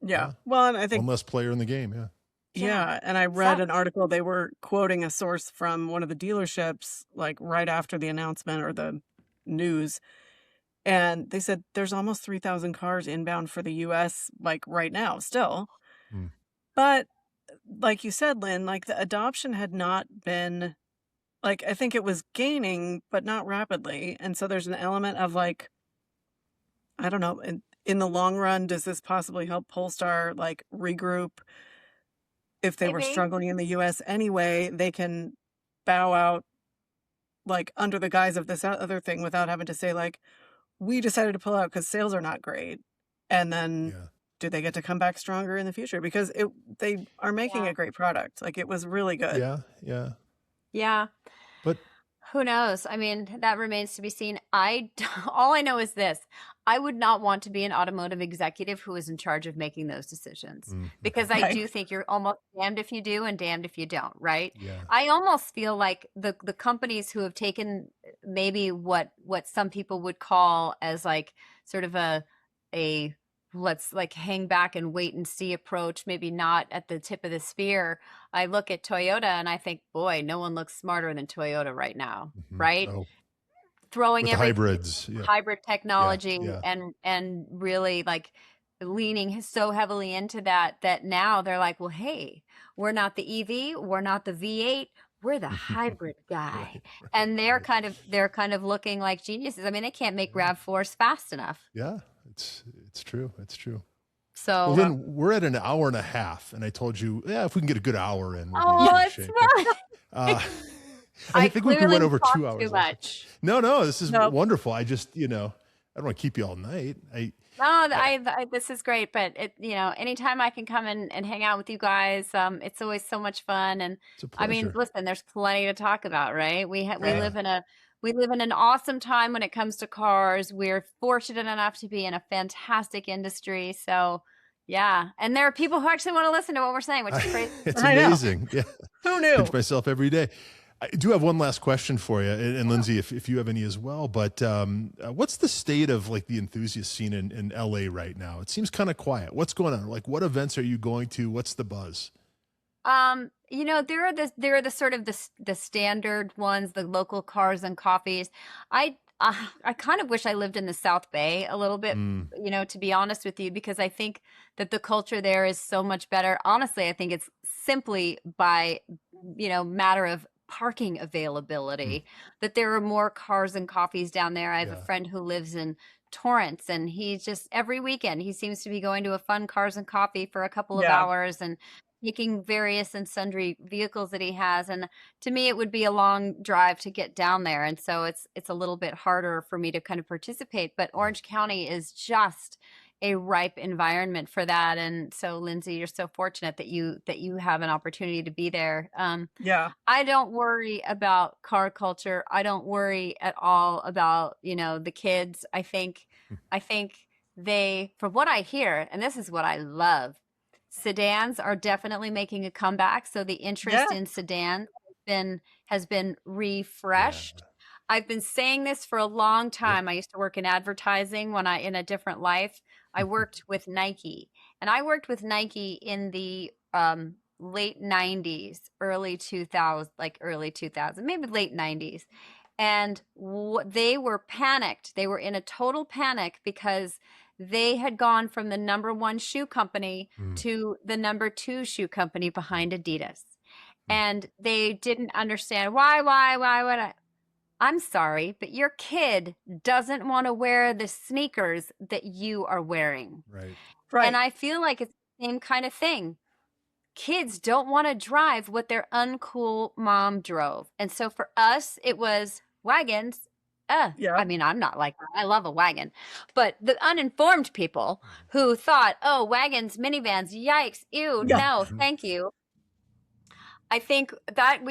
Speaker 3: Yeah. Well, and I think
Speaker 1: one less player in the game.
Speaker 3: Yeah, and I read an article, they were quoting a source from one of the dealerships, like right after the announcement or the news, and they said there's almost 3,000 cars inbound for the US, like right now still. But like you said, Lynn, like the adoption had not been, like, I think it was gaining, but not rapidly. And so there's an element of like, I don't know, in the long run, does this possibly help Polestar like regroup? If they were struggling in the US anyway, they can bow out like under the guise of this other thing without having to say like, we decided to pull out because sales are not great. And then do they get to come back stronger in the future? Because they are making a great product. Like it was really good.
Speaker 2: Yeah.
Speaker 1: But
Speaker 2: who knows? I mean, that remains to be seen. All I know is this. I would not want to be an automotive executive who is in charge of making those decisions, because I do think you're almost damned if you do and damned if you don't, right? I almost feel like the companies who have taken maybe what some people would call as like sort of a let's like hang back and wait and see approach, maybe not at the tip of the spear. I look at Toyota and I think, boy, no one looks smarter than Toyota right now, right? Throwing
Speaker 1: with hybrids,
Speaker 2: hybrid technology and really like leaning so heavily into that now they're like, well, hey, we're not the EV, we're not the V8, we're the hybrid guy. And they're kind of looking like geniuses. I mean, they can't make RAV4s fast enough.
Speaker 1: It's true.
Speaker 2: So
Speaker 1: well, Lynn, we're at an hour and a half, and I told you, if we can get a good hour in.
Speaker 2: It's fine.
Speaker 1: I think we went over 2 hours.
Speaker 2: Too much.
Speaker 1: No, this is wonderful. I just, I don't want to keep you all night.
Speaker 2: This is great, but anytime I can come and hang out with you guys, it's always so much fun. And I mean, listen, there's plenty to talk about, right? We live in an awesome time when it comes to cars. We're fortunate enough to be in a fantastic industry. So yeah. And there are people who actually want to listen to what we're saying, which is crazy.
Speaker 1: It's amazing. Yeah.
Speaker 3: Who knew?
Speaker 1: Pinch myself every day. I do have one last question for you, and Lindsay, if you have any as well. But what's the state of like the enthusiast scene in LA right now? It seems kind of quiet. What's going on? Like, what events are you going to? What's the buzz?
Speaker 2: There are the sort of the standard ones, the local cars and coffees. I kind of wish I lived in the South Bay a little bit, to be honest with you, because I think that the culture there is so much better. Honestly, I think it's simply by, matter of parking availability that there are more cars and coffees down there. I have a friend who lives in Torrance, and he's just every weekend he seems to be going to a fun cars and coffee for a couple of hours and taking various and sundry vehicles that he has. And to me, it would be a long drive to get down there. And so it's a little bit harder for me to kind of participate, but Orange County is just a ripe environment for that. And so Lindsay, you're so fortunate that you have an opportunity to be there. I don't worry about car culture. I don't worry at all about, the kids. I think they, from what I hear, and this is what I love, sedans are definitely making a comeback. So the interest in sedans has been refreshed. I've been saying this for a long time. I used to work in advertising in a different life. I worked with Nike, and I worked with Nike in the late 90s, early 2000s, maybe late 90s. And they were panicked. They were in a total panic because they had gone from the #1 shoe company
Speaker 1: Mm.
Speaker 2: to the #2 shoe company behind Adidas.
Speaker 1: Mm.
Speaker 2: And they didn't understand why would I'm sorry, but your kid doesn't want to wear the sneakers that you are wearing.
Speaker 1: Right.
Speaker 2: And
Speaker 3: Right.
Speaker 2: I feel like it's the same kind of thing. Kids don't want to drive what their uncool mom drove. And so for us, it was wagons. I
Speaker 3: Yep.
Speaker 2: mean, I'm not like that. I love a wagon. But the uninformed people who thought, oh, wagons, minivans, yikes, ew,
Speaker 3: Yeah.
Speaker 2: no, thank you. I think that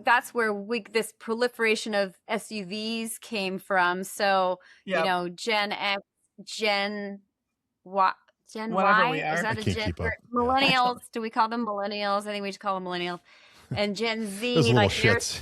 Speaker 2: that's where this proliferation of SUVs came from. So,
Speaker 3: Yep.
Speaker 2: Gen X, Gen Y, Gen
Speaker 3: Whatever
Speaker 2: Y,
Speaker 3: we
Speaker 2: is
Speaker 3: are.
Speaker 1: I
Speaker 2: that a
Speaker 1: can't
Speaker 2: gen?
Speaker 1: keep up. Yeah.
Speaker 2: Millennials, do we call them millennials? I think we just call them millennials. And Gen Z,
Speaker 1: Those little
Speaker 2: like they're
Speaker 1: shits.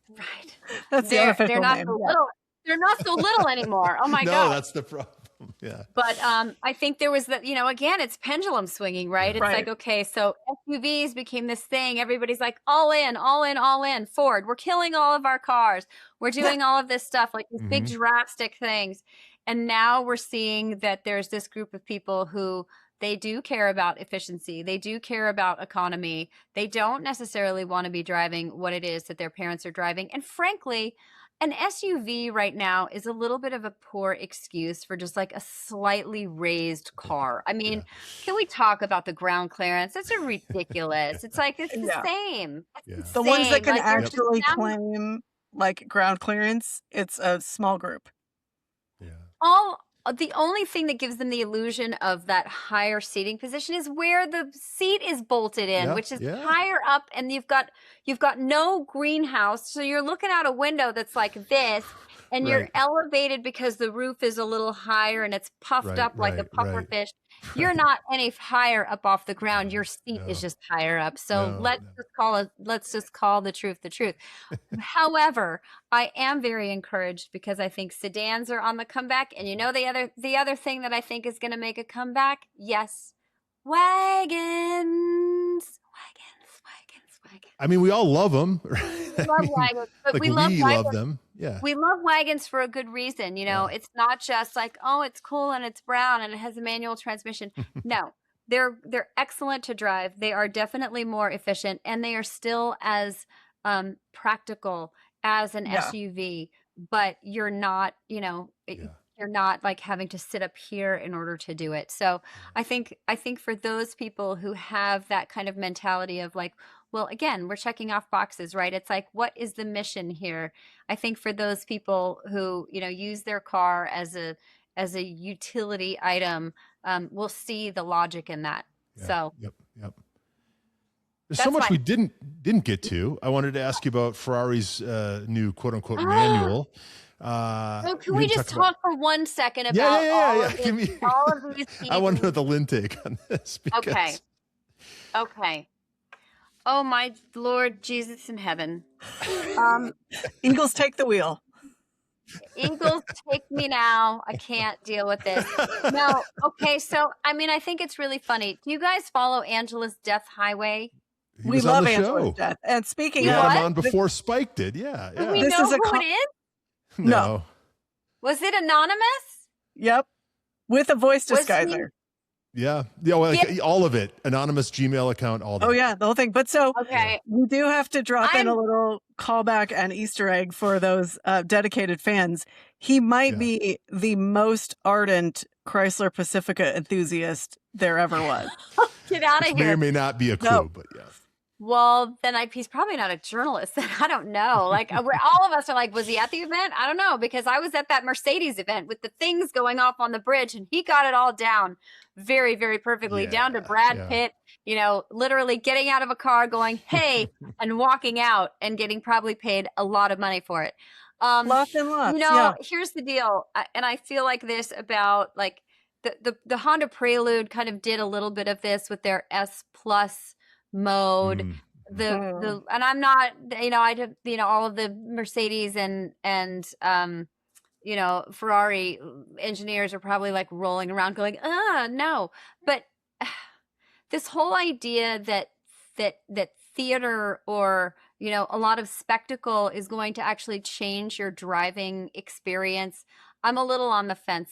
Speaker 2: right.
Speaker 3: That's the
Speaker 2: They're
Speaker 3: unofficial
Speaker 2: not
Speaker 3: name.
Speaker 2: so
Speaker 3: Yeah.
Speaker 2: little. They're not so little anymore. Oh my
Speaker 1: No,
Speaker 2: God.
Speaker 1: that's the problem. Yeah.
Speaker 2: But I think there was that, again, it's pendulum swinging, right?
Speaker 1: Yeah.
Speaker 2: It's like,
Speaker 3: Right.
Speaker 2: okay, so SUVs became this thing. Everybody's like, all in, all in, all in. Ford, we're killing all of our cars. We're doing all of this stuff, like these big
Speaker 1: Mhm.
Speaker 2: drastic things. And now we're seeing that there's this group of people who they do care about efficiency. They do care about economy. They don't necessarily want to be driving what it is that their parents are driving. And frankly, an SUV right now is a little bit of a poor excuse for just like a slightly raised car. I mean,
Speaker 1: Yeah.
Speaker 2: can we talk about the ground clearance? That's ridiculous. It's like, it's the
Speaker 3: Yeah.
Speaker 2: same.
Speaker 1: Yeah.
Speaker 2: It's
Speaker 3: The
Speaker 2: the
Speaker 3: ones that
Speaker 2: same.
Speaker 3: can
Speaker 2: Like, you're
Speaker 3: actually
Speaker 2: just
Speaker 3: claim like ground clearance, it's a small group.
Speaker 1: Yeah.
Speaker 2: the only thing that gives them the illusion of that higher seating position is where the seat is bolted in,
Speaker 1: Yeah,
Speaker 2: which is
Speaker 1: yeah.
Speaker 2: higher up, and you've got no greenhouse, so you're looking out a window that's like this, and you're
Speaker 1: Right.
Speaker 2: elevated because the roof is a little higher and it's puffed
Speaker 1: Right,
Speaker 2: up like a
Speaker 1: right,
Speaker 2: puffer
Speaker 1: right.
Speaker 2: fish. You're not any higher up off the ground.
Speaker 1: No,
Speaker 2: Your seat is
Speaker 1: no,
Speaker 2: just higher up. So
Speaker 1: no,
Speaker 2: let's
Speaker 1: no.
Speaker 2: just call the truth the truth. However, I am very encouraged because I think sedans are on the comeback. And the other thing that I think is going to make a comeback, yes, wagons.
Speaker 1: I mean, we all love them. Right?
Speaker 2: We love wagons, but
Speaker 1: Like
Speaker 2: we love
Speaker 1: we
Speaker 2: wagons.
Speaker 1: love them. Yeah.
Speaker 2: We love wagons for a good reason.
Speaker 1: Yeah.
Speaker 2: It's not just like, oh, it's cool and it's brown and it has a manual transmission. No, they're excellent to drive. They are definitely more efficient, and they are still as practical as an
Speaker 3: Yeah.
Speaker 2: SUV, but you're not,
Speaker 1: Yeah.
Speaker 2: you're not like having to sit up here in order to do it. So I think for those people who have that kind of mentality of like, well, again, we're checking off boxes, right? It's like, what is the mission here? I think for those people who, use their car as a utility item, will see the logic in that.
Speaker 1: Yeah.
Speaker 2: So
Speaker 1: Yep. There's
Speaker 2: that's
Speaker 1: so much
Speaker 2: my-
Speaker 1: we didn't get to. I wanted to ask you about Ferrari's new quote unquote manual.
Speaker 2: So can we just talk for 1 second about all of
Speaker 1: Give me,
Speaker 2: these
Speaker 1: I want to know
Speaker 2: EVs?
Speaker 1: the Lyn take on this. Because...
Speaker 2: Okay. Oh my Lord Jesus in heaven.
Speaker 3: Eagles take the wheel.
Speaker 2: Eagles, take me now. I can't deal with this. No. Okay. So, I mean, I think it's really funny. Do you guys follow Angela's Death Highway?
Speaker 1: He
Speaker 3: We
Speaker 1: was on
Speaker 3: love
Speaker 1: the
Speaker 3: Angela's
Speaker 1: show.
Speaker 3: Death. And speaking
Speaker 1: We
Speaker 3: of,
Speaker 1: had him on before Spike did. Yeah.
Speaker 2: Do we
Speaker 1: Yeah.
Speaker 3: This
Speaker 2: know
Speaker 3: is a
Speaker 2: who it is?
Speaker 3: No.
Speaker 2: Was it anonymous?
Speaker 3: Yep, with a voice
Speaker 2: Was he-
Speaker 3: disguiser.
Speaker 1: Yeah. Well, all of it. Anonymous Gmail account, all that.
Speaker 3: Oh yeah, the whole thing. But so
Speaker 2: Okay.
Speaker 3: we do have to drop in a
Speaker 2: I'm-
Speaker 3: little callback and Easter egg for those dedicated fans. He might
Speaker 1: Yeah.
Speaker 3: be the most ardent Chrysler Pacifica enthusiast there ever was.
Speaker 2: Get out
Speaker 1: Which
Speaker 2: of
Speaker 1: may
Speaker 2: here.
Speaker 1: or may not be a clue,
Speaker 3: No.
Speaker 1: but yeah.
Speaker 2: Well, then he's probably not a journalist. I don't know. Like, we're, all of us are like, was he at the event? I don't know, because I was at that Mercedes event with the things going off on the bridge, and he got it all down very, very perfectly, down to
Speaker 1: Yeah,
Speaker 2: Brad
Speaker 1: yeah.
Speaker 2: Pitt, literally getting out of a car, going, hey, and walking out and getting probably paid a lot of money for it.
Speaker 3: Lots and lots. Yeah.
Speaker 2: Here's the deal. And I feel like this about like the Honda Prelude kind of did a little bit of this with their S Plus mode.
Speaker 1: Mm.
Speaker 2: The and I'm not, I did, all of the Mercedes and Ferrari engineers are probably like rolling around going, no. But this whole idea that theater or a lot of spectacle is going to actually change your driving experience, I'm a little on the fence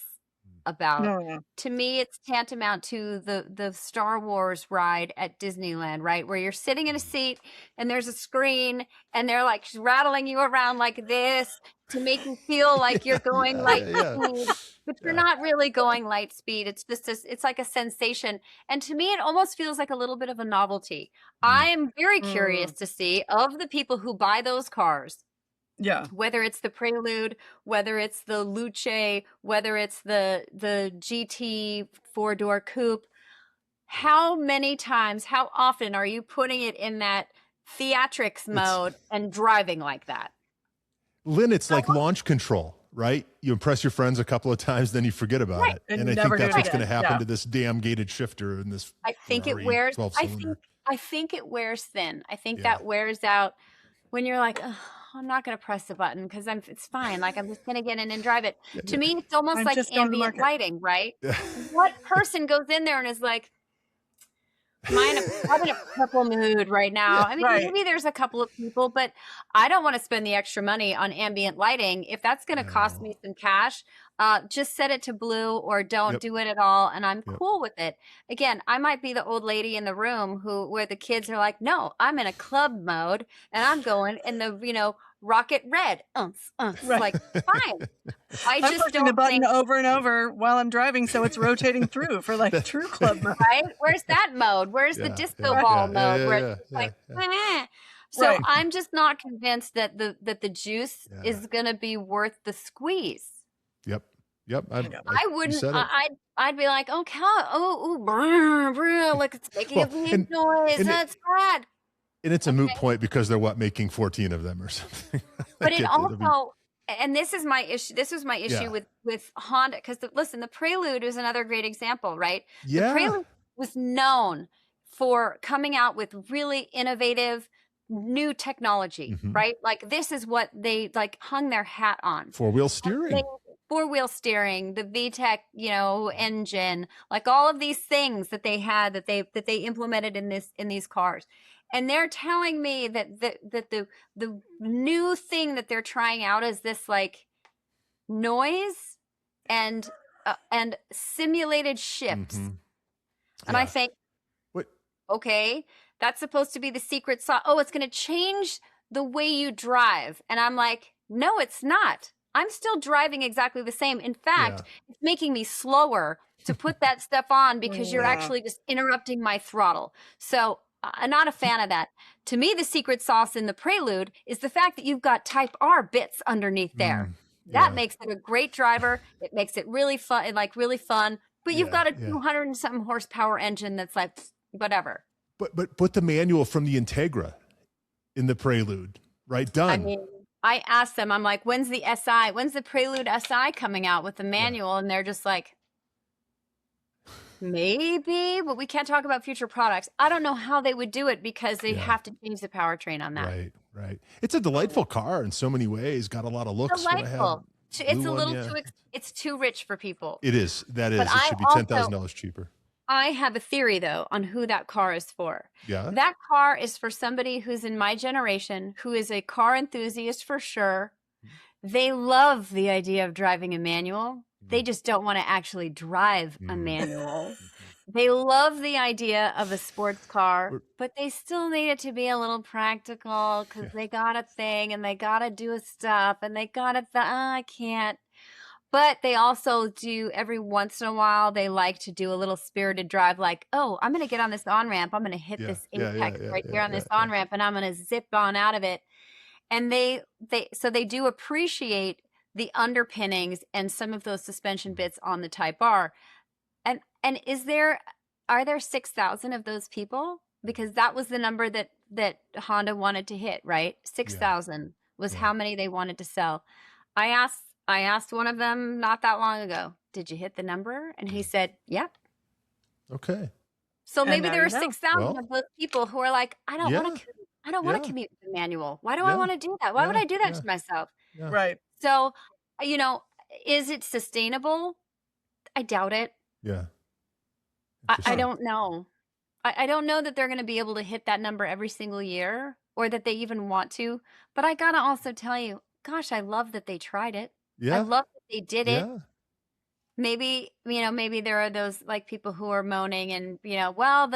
Speaker 2: about.
Speaker 3: No.
Speaker 2: To me, it's tantamount to the Star Wars ride at Disneyland, right? Where you're sitting in a seat and there's a screen and they're like rattling you around like this to make you feel like you're going light speed, but you're not really going light speed. It's just it's like a sensation. And to me, it almost feels like a little bit of a novelty. I am very curious to see, of the people who buy those cars,
Speaker 3: Yeah.
Speaker 2: whether it's the Prelude, whether it's the Luce, whether it's the GT 4-door coupe, how many times, how often are you putting it in that theatrics mode and driving like that?
Speaker 1: Lynn, it's like launch control, right? You impress your friends a couple of times, then you forget about it.
Speaker 3: And
Speaker 1: And I
Speaker 3: never
Speaker 1: think
Speaker 3: do
Speaker 1: that's
Speaker 3: it
Speaker 1: what's going to
Speaker 3: again.
Speaker 1: happen
Speaker 3: Yeah.
Speaker 1: to this damn gated shifter in this
Speaker 2: I think it
Speaker 1: Ferrari
Speaker 2: wears,
Speaker 1: 12-cylinder.
Speaker 2: I think it wears thin. I think that wears out when you're like, "Ugh, I'm not going to press the button because it's fine. Like, I'm just going to get in and drive it." To me, it's almost
Speaker 3: I'm
Speaker 2: like
Speaker 3: just going to
Speaker 2: ambient
Speaker 3: market.
Speaker 2: lighting, right? What person goes in there and is like, I'm in a purple mood right now. I mean,
Speaker 3: Right.
Speaker 2: maybe there's a couple of people, but I don't want to spend the extra money on ambient lighting. If that's going to cost me some cash, just set it to blue or don't do it at all. And I'm cool with it. Again, I might be the old lady in the room where the kids are like, no, I'm in a club mode and I'm going in the, rocket red.
Speaker 3: Right.
Speaker 2: Like, fine.
Speaker 3: I'm
Speaker 2: just
Speaker 3: pushing the
Speaker 2: don't
Speaker 3: button
Speaker 2: think,
Speaker 3: over and over while I'm driving, so it's rotating through for like true club mode.
Speaker 2: right? Where's that mode? Where's the disco ball mode? Where it's like, eh. So
Speaker 3: Right.
Speaker 2: I'm just not convinced that the juice is gonna be worth the squeeze.
Speaker 1: Yep.
Speaker 2: I wouldn't. I'd be like, okay, brr, brr, like it's making a big noise. That's bad.
Speaker 1: And it's a moot point because they're making 14 of them or something.
Speaker 2: But it also, and this is my issue. This was my issue with Honda, because listen, the Prelude is another great example, right?
Speaker 1: Yeah.
Speaker 2: The Prelude was known for coming out with really innovative new technology, right? Like this is what they like hung their hat on.
Speaker 1: Four-wheel steering.
Speaker 2: Four-wheel steering, the VTEC, engine, like all of these things that they had that they implemented in these cars. And they're telling me that the new thing that they're trying out is this like noise and simulated shifts. And I think, okay, that's supposed to be the secret sauce. Oh, it's going to change the way you drive. And I'm like, no, it's not. I'm still driving exactly the same. In fact, it's making me slower to put that stuff on because you're actually just interrupting my throttle. So I'm not a fan of that. To me, the secret sauce in the Prelude is the fact that you've got Type R bits underneath there. That makes it a great driver. It makes it really fun, But you've got a 200 and something horsepower engine that's like whatever.
Speaker 1: But put the manual from the Integra in the Prelude, right? Done.
Speaker 2: I mean, I asked them, I'm like, when's the Prelude SI coming out with the manual? And they're just like, maybe, but we can't talk about future products. I don't know how they would do it because they have to change the powertrain on that.
Speaker 1: Right. It's a delightful car in so many ways. Got a lot of looks.
Speaker 2: Delightful. It's a little it's too rich for people.
Speaker 1: It is. That is. It should be $10,000 cheaper.
Speaker 2: I have a theory though on who that car is for.
Speaker 1: Yeah.
Speaker 2: That car is for somebody who's in my generation, who is a car enthusiast for sure. They love the idea of driving a manual. They just don't want to actually drive a manual. They love the idea of a sports car, but they still need it to be a little practical because they got a thing and they got to do a stuff and they got to, I can't. But they also do every once in a while, they like to do a little spirited drive like, oh, I'm going to get on this on-ramp. I'm going to hit this apex right here on this on-ramp and I'm going to zip on out of it. And they do appreciate the underpinnings and some of those suspension bits on the Type R. And are there 6,000 of those people? Because that was the number that Honda wanted to hit, right? 6,000 was how many they wanted to sell. I asked one of them not that long ago, did you hit the number? And he said, yep.
Speaker 1: Okay.
Speaker 2: So maybe there are 6,000 of those people who are like, I don't want to commute with the manual. Why do I want to do that? Why would I do that to myself?
Speaker 1: Yeah.
Speaker 3: Right.
Speaker 2: So, is it sustainable? I doubt it.
Speaker 1: Yeah.
Speaker 2: I don't know. I don't know that they're going to be able to hit that number every single year or that they even want to. But I got to also tell you, gosh, I love that they tried it.
Speaker 3: Yeah.
Speaker 2: I love that they did it.
Speaker 1: Yeah.
Speaker 2: maybe, maybe there are those like people who are moaning and, well,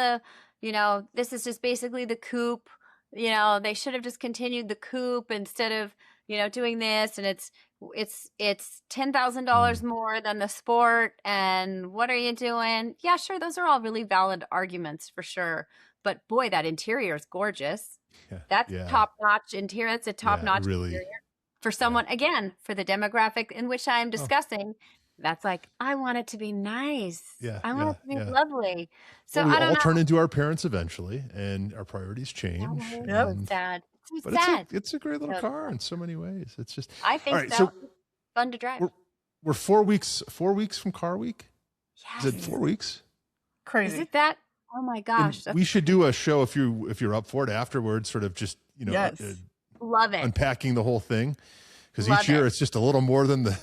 Speaker 2: this is just basically the coupe. They should have just continued the coupe instead of, doing this. And it's $10,000 more than the sport. And what are you doing? Yeah, sure. Those are all really valid arguments for sure. But boy, that interior is gorgeous. That's top-notch interior. That's a top-notch interior. For someone, again, for the demographic in which I'm discussing, that's like, I want it to be nice. I want it to be lovely. So
Speaker 1: we
Speaker 2: I don't
Speaker 1: all
Speaker 2: know.
Speaker 1: turn into our parents eventually, and our priorities change.
Speaker 2: It's sad. It's
Speaker 1: but
Speaker 2: sad.
Speaker 1: It's a great little car in so many ways. It's just,
Speaker 2: I think
Speaker 1: all right,
Speaker 2: so. Fun to drive.
Speaker 1: We're 4 weeks from Car Week.
Speaker 2: Yes.
Speaker 1: Is it 4 weeks?
Speaker 3: Crazy.
Speaker 2: Is it that? Oh my gosh.
Speaker 1: We should do a show if you're up for it afterwards, sort of just,
Speaker 2: love it.
Speaker 1: Unpacking the whole thing. Because
Speaker 2: Love
Speaker 1: each year
Speaker 2: it.
Speaker 1: it's just a little more than the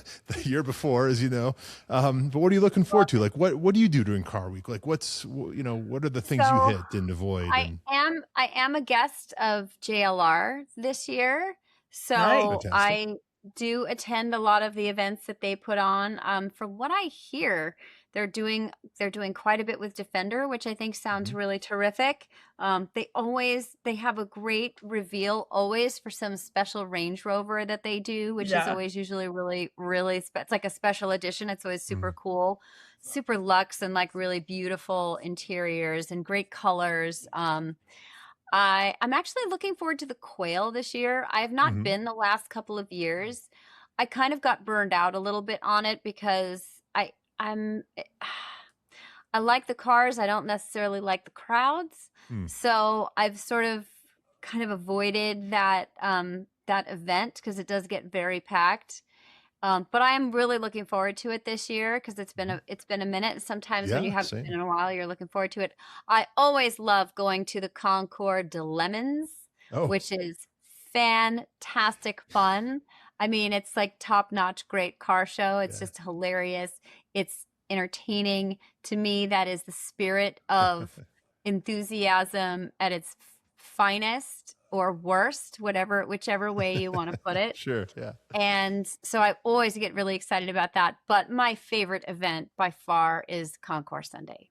Speaker 1: year before, as you know. But what are you looking forward to? Like, what do you do during Car Week? Like, what are the things you hit and avoid?
Speaker 2: I am a guest of JLR this year, so
Speaker 1: Fantastic.
Speaker 2: I do attend a lot of the events that they put on. From what I hear, they're doing quite a bit with Defender, which I think sounds really terrific. They have a great reveal always for some special Range Rover that they do, which is always usually really, really it's like a special edition. It's always super cool, super luxe, and like really beautiful interiors and great colors. I'm actually looking forward to the Quail this year. I have not been the last couple of years. I kind of got burned out a little bit on it because I like the cars. I don't necessarily like the crowds. So I've sort of kind of avoided that event because it does get very packed. But I am really looking forward to it this year because it's been a minute. Sometimes when you haven't been in a while, you're looking forward to it. I always love going to the Concours de Lemons, which is fantastic fun. I mean, it's like top-notch, great car show. It's just hilarious. It's entertaining. To me, that is the spirit of enthusiasm at its finest or worst, whichever way you want to put it.
Speaker 1: Sure, yeah.
Speaker 2: And so I always get really excited about that. But my favorite event by far is Concours Sunday.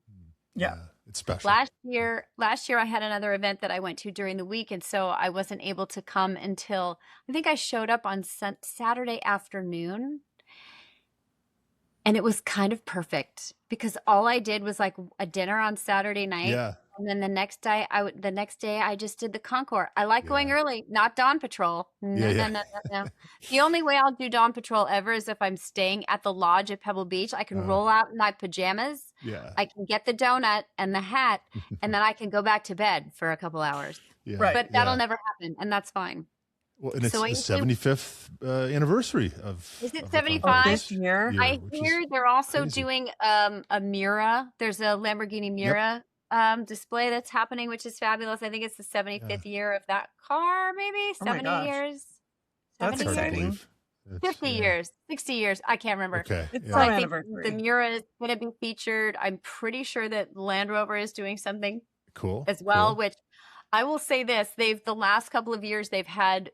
Speaker 3: Yeah.
Speaker 1: It's special.
Speaker 2: Last year I had another event that I went to during the week, and so I wasn't able to come until I think I showed up on Saturday afternoon, and it was kind of perfect because all I did was like a dinner on Saturday night, and then the next day I just did the Concours. I like going early, not Dawn Patrol. No. The only way I'll do Dawn Patrol ever is if I'm staying at the lodge at Pebble Beach. I can roll out in my pajamas. I can get the donut and the hat, and then I can go back to bed for a couple hours. But that'll never happen, and that's fine.
Speaker 1: Well, and it's the 75th anniversary of.
Speaker 2: Is it 75
Speaker 3: this year?
Speaker 2: I hear they're also doing a Miura. There's a Lamborghini Miura display that's happening, which is fabulous. I think it's the 75th year of that car, maybe 70 years.
Speaker 3: That's
Speaker 2: 70
Speaker 3: exciting.
Speaker 2: years? 50 years, 60 years. I can't remember.
Speaker 1: Okay.
Speaker 3: It's
Speaker 2: So I think
Speaker 3: anniversary.
Speaker 2: the Miura is going to be featured. I'm pretty sure that Land Rover is doing something
Speaker 1: Cool.
Speaker 2: as well,
Speaker 1: Cool.
Speaker 2: which I will say this, the last couple of years they've had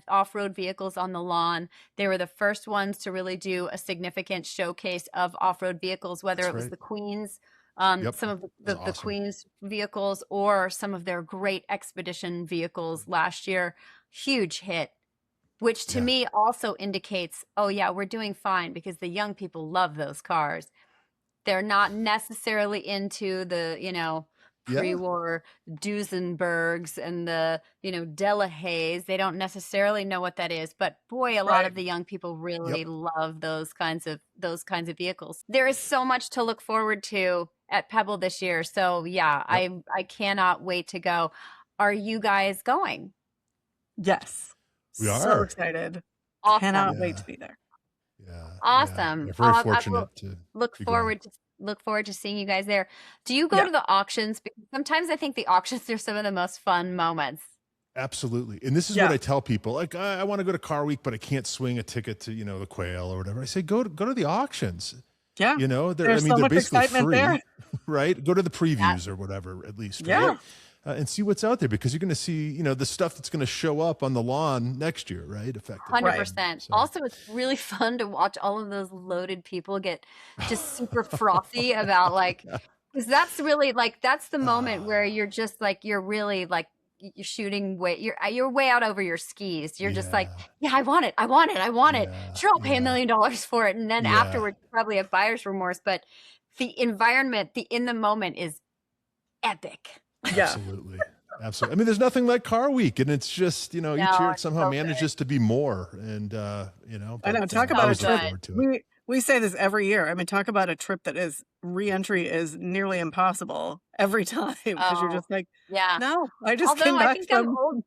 Speaker 2: off-road vehicles on the lawn. They were the first ones to really do a significant showcase of off-road vehicles, whether it was the Queen's, some of the
Speaker 1: awesome.
Speaker 2: Queen's vehicles or some of their great expedition vehicles last year. Huge hit, which to me also indicates, we're doing fine because the young people love those cars. They're not necessarily into the, pre-war Duesenbergs and the, Delahaye's. They don't necessarily know what that is, but boy, a lot of the young people really love those kinds of vehicles. There is so much to look forward to at Pebble this year. So I cannot wait to go. Are you guys going?
Speaker 3: Yes.
Speaker 1: We
Speaker 3: So
Speaker 1: are.
Speaker 3: excited.
Speaker 2: Awesome.
Speaker 3: Cannot wait to be there.
Speaker 2: Awesome.
Speaker 1: We're very
Speaker 2: I
Speaker 1: fortunate
Speaker 2: will
Speaker 1: to
Speaker 2: look
Speaker 1: be going.
Speaker 2: forward to seeing you guys there. Do you go to the auctions? Because sometimes I think the auctions are some of the most fun moments.
Speaker 1: Absolutely. And this is what I tell people. Like, I want to go to Car Week, but I can't swing a ticket to, the Quail or whatever. I say, go to the auctions.
Speaker 3: Yeah.
Speaker 1: They're
Speaker 3: There's so
Speaker 1: they're
Speaker 3: much
Speaker 1: basically
Speaker 3: excitement
Speaker 1: free,
Speaker 3: there.
Speaker 1: right? Go to the previews or whatever, at least.
Speaker 3: Yeah.
Speaker 1: Right? and see what's out there, because you're going to see, you know, the stuff that's going to show up on the lawn next year, right? Effectively.
Speaker 2: 100%.
Speaker 1: So,
Speaker 2: Also, it's really fun to watch all of those loaded people get just super frothy about like, because that's really like, that's the moment where you're just like, you're really like, you're shooting way, you're way out over your skis. You're just like, yeah, I want it. I want it. I want it. Sure, I'll pay $1 million for it. And then afterwards, you probably have buyer's remorse. But the environment, the in the moment is epic.
Speaker 3: Yeah.
Speaker 1: absolutely. Absolutely. I mean, there's nothing like Car Week, and it's just, you know, each year it somehow manages to be more. And, you know,
Speaker 3: I know.
Speaker 1: but,
Speaker 3: Talk
Speaker 1: I
Speaker 3: about a
Speaker 1: always look
Speaker 3: trip.
Speaker 1: forward to it.
Speaker 3: We say this every year. I mean, talk about a trip that is re-entry is nearly impossible every time, because you're just like,
Speaker 2: Yeah.
Speaker 3: no, I just
Speaker 2: Although
Speaker 3: came
Speaker 2: I
Speaker 3: back
Speaker 2: think
Speaker 3: from.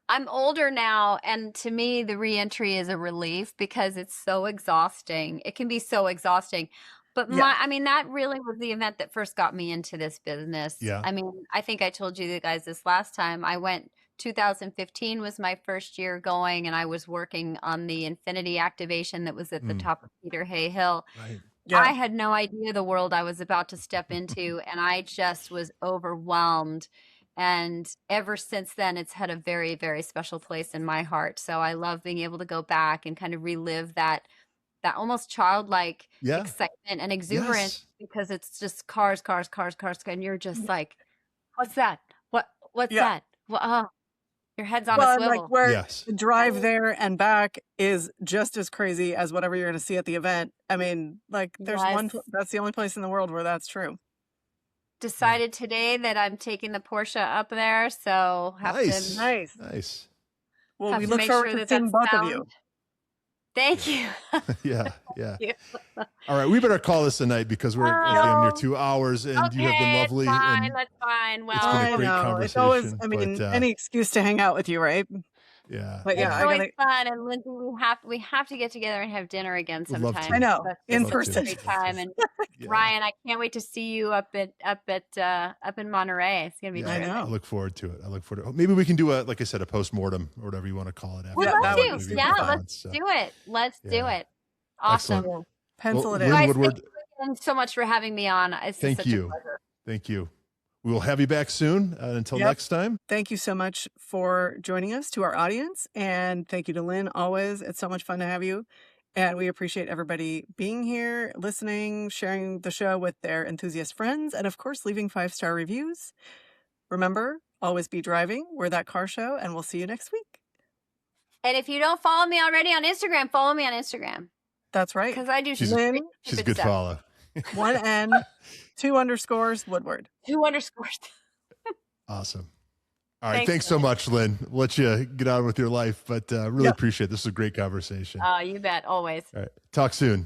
Speaker 2: I'm older now, and to me, the reentry is a relief because it's so exhausting. It can be so exhausting. But
Speaker 3: Yeah.
Speaker 2: I mean, that really was the event that first got me into this business.
Speaker 1: Yeah.
Speaker 2: I mean, I think I told you guys this last time. I went 2015 was my first year going, and I was working on the Infinity activation that was at the top of Peter Hay Hill.
Speaker 1: Right.
Speaker 3: Yeah.
Speaker 2: I had no idea the world I was about to step into, and I just was overwhelmed. And ever since then, it's had a very, very special place in my heart. So I love being able to go back and kind of relive that almost childlike excitement and exuberance, because it's just cars, and you're just like, what's that? What's that? Well, your head's on a
Speaker 3: Well, and
Speaker 2: swivel.
Speaker 3: like where the drive there and back is just as crazy as whatever you're going to see at the event. I mean, like there's that's the only place in the world where that's true.
Speaker 2: Decided today that I'm taking the Porsche up there, so have to
Speaker 1: Nice.
Speaker 3: Well,
Speaker 2: have
Speaker 3: we
Speaker 2: to
Speaker 3: look
Speaker 2: make
Speaker 3: forward
Speaker 2: sure
Speaker 3: to
Speaker 2: that
Speaker 3: seeing
Speaker 2: that's
Speaker 3: both of you.
Speaker 2: found. Thank you.
Speaker 1: Yeah.
Speaker 2: Thank you.
Speaker 1: All right, we better call this a night, because we're damn near 2 hours, and you have been lovely.
Speaker 2: It's fine,
Speaker 1: and
Speaker 2: that's fine. Well,
Speaker 1: it's been a great conversation.
Speaker 3: It's always, I mean,
Speaker 1: but,
Speaker 3: any excuse to hang out with you, right?
Speaker 1: Yeah.
Speaker 3: But
Speaker 2: it's always fun. And Lindsay, we have to get together and have dinner again
Speaker 1: Would love
Speaker 2: sometime.
Speaker 1: to.
Speaker 3: I know,
Speaker 2: That's
Speaker 3: in
Speaker 2: such a
Speaker 3: person.
Speaker 2: great time. And
Speaker 1: Yeah.
Speaker 2: Ryan, I can't wait to see you up in Monterey. It's gonna be
Speaker 1: Yeah,
Speaker 2: terrific.
Speaker 1: I look forward to it. Maybe we can do like I said, a postmortem or whatever you want to call it. After
Speaker 2: We'd
Speaker 3: Yeah,
Speaker 2: love
Speaker 3: that
Speaker 2: to.
Speaker 3: would be
Speaker 2: Yeah,
Speaker 3: fun.
Speaker 2: let's do it. Let's do it. Awesome.
Speaker 1: Excellent.
Speaker 3: Pencil it
Speaker 1: Lyn
Speaker 3: in.
Speaker 2: Guys,
Speaker 1: Woodward,
Speaker 2: thank you so much for having me on. It's just
Speaker 1: Thank
Speaker 2: such
Speaker 1: you.
Speaker 2: a pleasure.
Speaker 1: Thank you. We will have you back soon. Until
Speaker 3: Yep.
Speaker 1: next time.
Speaker 3: Thank you so much for joining us, to our audience. And thank you to Lyn, always. It's so much fun to have you. And we appreciate everybody being here, listening, sharing the show with their enthusiast friends, and of course, leaving 5-star reviews. Remember, always be driving. We're That Car Show, and we'll see you next week.
Speaker 2: And if you don't follow me already on Instagram, follow me on Instagram.
Speaker 3: That's right.
Speaker 2: Because I do
Speaker 1: She's
Speaker 3: Lyn,
Speaker 1: a good follow.
Speaker 3: 1 N, 2 underscores, Woodward.
Speaker 2: 2 underscores.
Speaker 1: Awesome. All right.
Speaker 2: Thanks,
Speaker 1: Thanks so much, Lyn. We'll let you get on with your life, but really appreciate it. This was a great conversation.
Speaker 2: You bet. Always.
Speaker 1: All right. Talk soon.